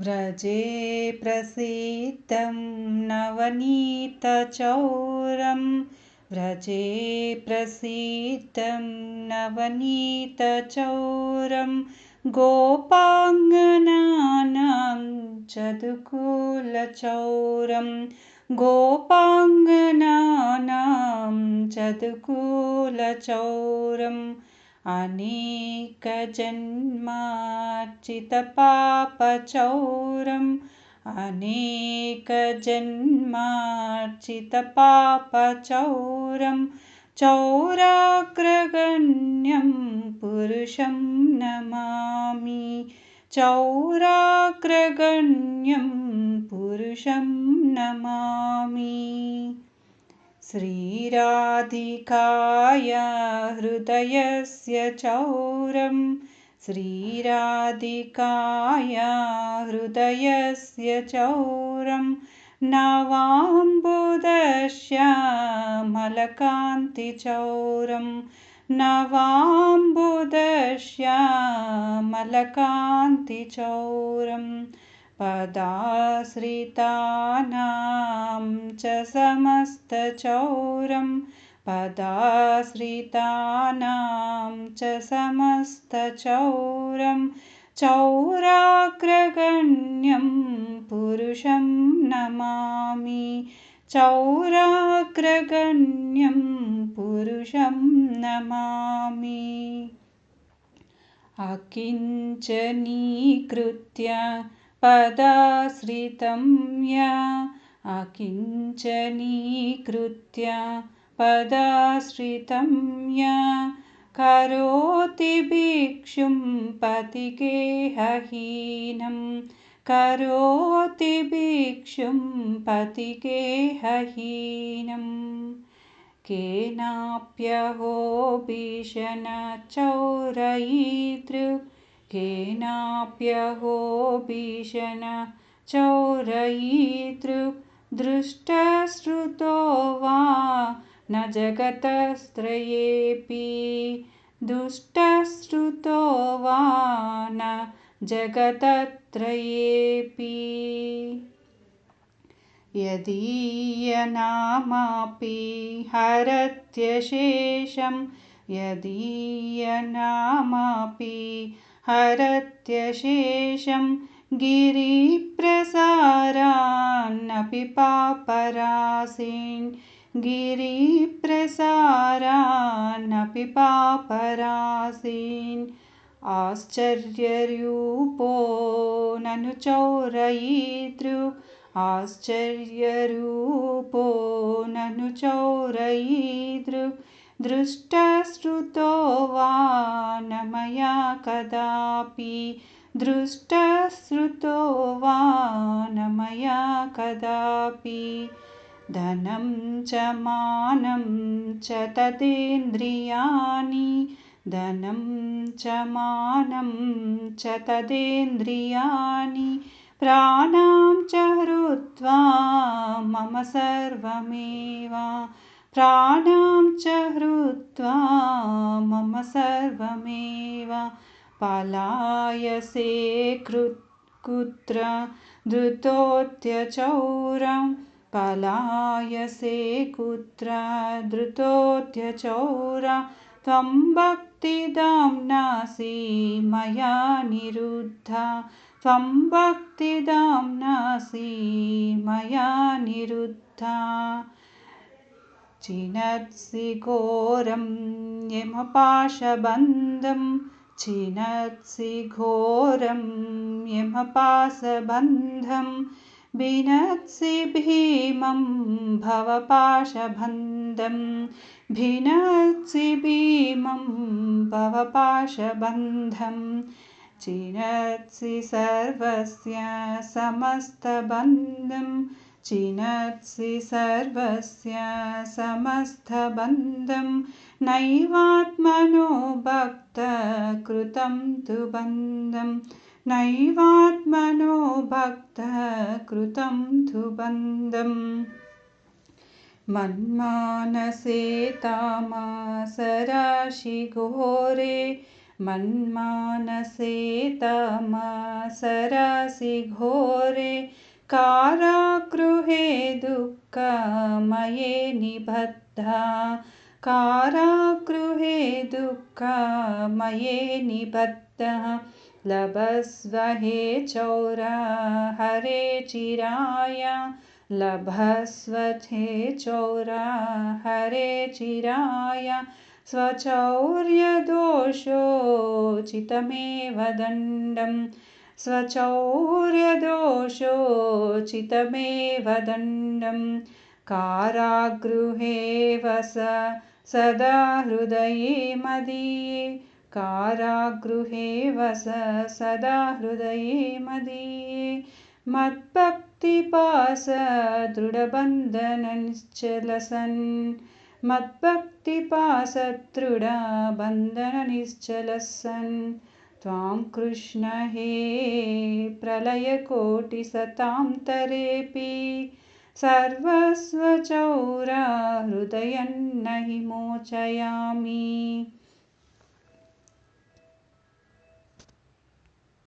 व्रजे प्रसिद्धं नवनीतचौरं व्रजे प्रसिद्धं नवनीतचौरं गोपाङ्गनानां चतुकुलचौरं गोपाङ्गनानां चतुकुलचौरम् अनेकजन्मार्जितपापचौरम् अनेकजन्मार्जितपापचौरं चौराग्रगण्यं पुरुषं नमामि चौराग्रगण्यं पुरुषं नमामि श्रीराधिकाय हृदयस्य चौरं श्रीराधिकाय हृदयस्य चौरं नवाम्बुदश्यामलकान्तिचौरं नवाम्बुदश्यामलकान्तिचौरं पदाश्रितानां च समस्तचौरं पदाश्रितानां च समस्तचौरं चौराग्रगण्यं पुरुषं नमामि चौराग्रगण्यं पुरुषं नमामि अकिञ्चनीकृत्य पदाश्रितं या अकिञ्चनीकृत्य पदाश्रितं या करोति भिक्षुं पतिगेहहीनं करोति भिक्षुं पतिगेहहीनम् केनाप्यहो भीषणचौरयितृक् केनाप्यहो भीषणचौरयितृक् दृष्टश्रुतो वा न जगतस्त्रयेऽपि दुष्टश्रुतो वा न जगतत्रयेऽपि यदीयनामापि हरत्यशेषं यदीयनामापि हरत्यशेषं गिरिप्रसारान्नपि पापराशीन् गिरिप्रसारान्नपि पापराशीन् आश्चर्यरूपो ननु चौरयितृक् आश्चर्यरूपो ननु चौरयितृक् दृष्टश्रुतो वा न मया कदापि दृष्टश्रुतो वा न मया कदापि धनं च मानं च तदेन्द्रियाणि धनं च मानं च तदेन्द्रियाणि प्राणां च हृत्वा मम सर्वमेव प्राणां च हृत्वा मम सर्वमेव पलायसे कुत्र धृतोत्यचौरं पलायसे कुत्र धृतोत्यचौरा त्वं भक्तिदाम्नासि मया निरुद्धा त्वं भक्तिदाम्नासि मया निरुद्धा छिनत्सि घोरं यमपाशबन्धं छिनत्सि घोरं यमपाशबन्धं भिनत्सि भीमं भवपाशबन्धं भिनत्सि भीमं भवपाशबन्धं छिनत्सि सर्वस्य समस्तबन्धं छिनत्सि सर्वस्य समस्तबन्धं नैवात्मनो भक्तकृतं तु बन्धं नैवात्मनो भक्तकृतं तु बन्धं मन्मानसे तामसराशिघोरे मन्मानसे तमसरसि घोरे कारागृहे दुःखमये निबद्धा कारागृहे दुःखमये निबद्धः लभस्व हे चौर हरे चिराय लभस्व हे चौर हरे चिराय स्वचौर्यदोषोचितमेव दण्डं स्वचौर्यदोषोचितमेव दण्डं कारागृहे वस सदा हृदये मदीये कारागृहे वस सदा हृदये मदीये मद्भक्तिपास दृढबन्धननिश्चलसन् मद्भक्तिपासदृढबन्धननिश्चलसन् त्वां कृष्ण हे प्रलयकोटिशतान्तरेऽपि सर्वस्वचौर हृदयं नहि मोचयामि।